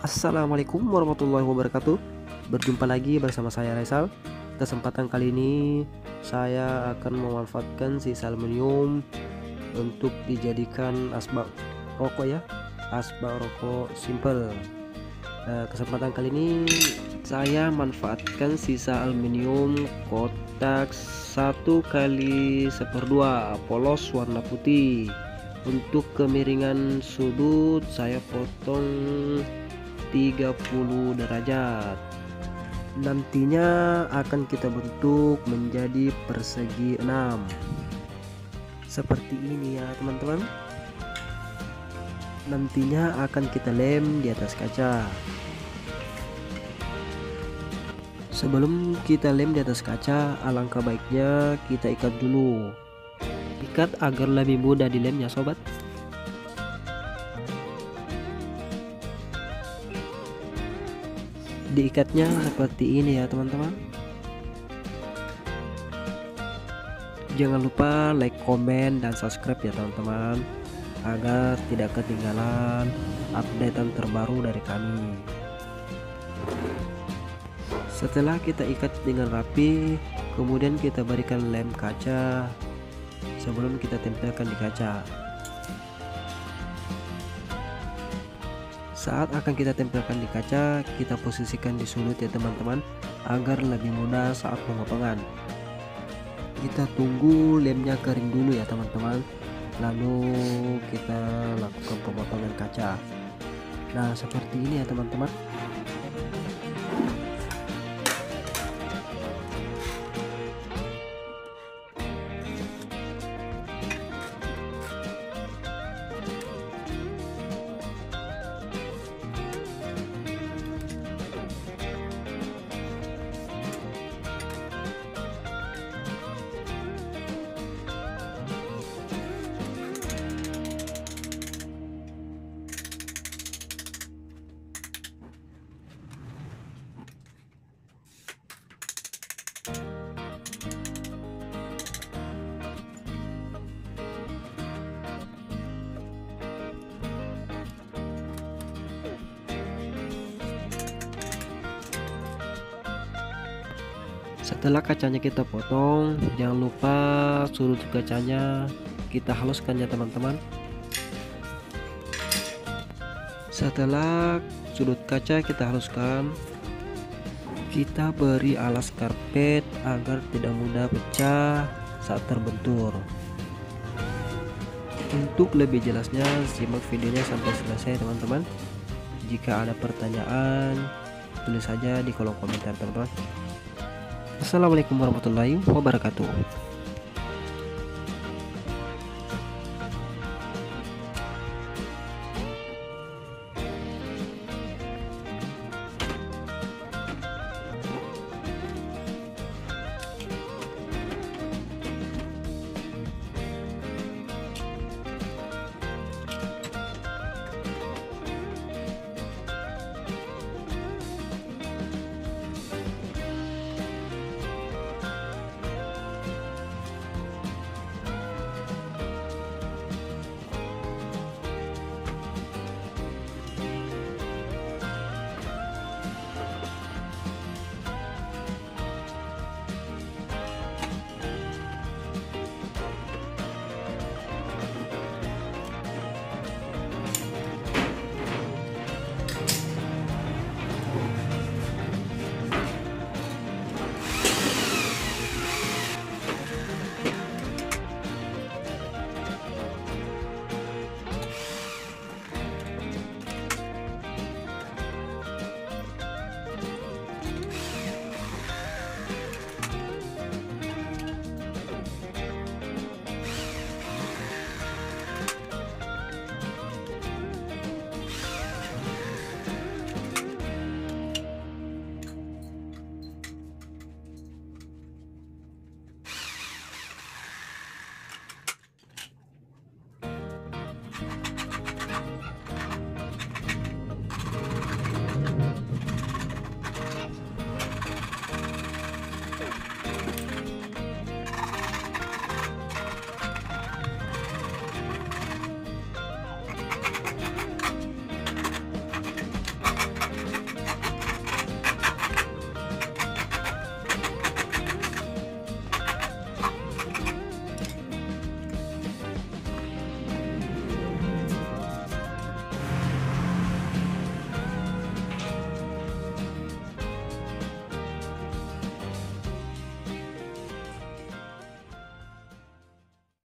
Assalamualaikum warahmatullahi wabarakatuh. Berjumpa lagi bersama saya Raisal. Kesempatan kali ini saya akan memanfaatkan sisa aluminium untuk dijadikan asbak rokok ya, asbak rokok simple. Kesempatan kali ini saya manfaatkan sisa aluminium kotak 1x1/2 polos warna putih. Untuk kemiringan sudut saya potong 30 derajat. Nantinya akan kita bentuk menjadi persegi 6 seperti ini ya teman-teman. Nantinya akan kita lem di atas kaca. Sebelum kita lem di atas kaca, alangkah baiknya kita ikat dulu. Ikat agar lebih mudah dilemnya sobat. Diikatnya seperti ini ya teman-teman. Jangan lupa like, komen, dan subscribe ya teman-teman, agar tidak ketinggalan updatean terbaru dari kami. Setelah kita ikat dengan rapi, kemudian kita berikan lem kaca sebelum kita tempelkan di kaca. Saat akan kita tempelkan di kaca, kita posisikan di sudut ya teman-teman, agar lebih mudah saat pemotongan. Kita tunggu lemnya kering dulu ya teman-teman, lalu kita lakukan pemotongan kaca. Nah seperti ini ya teman-teman. Setelah kacanya kita potong, jangan lupa sudut kacanya kita haluskan ya teman-teman. Setelah sudut kaca kita haluskan, kita beri alas karpet agar tidak mudah pecah saat terbentur. Untuk lebih jelasnya simak videonya sampai selesai teman-teman. Jika ada pertanyaan, tulis saja di kolom komentar teman-teman. Assalamualaikum warahmatullahi wabarakatuh.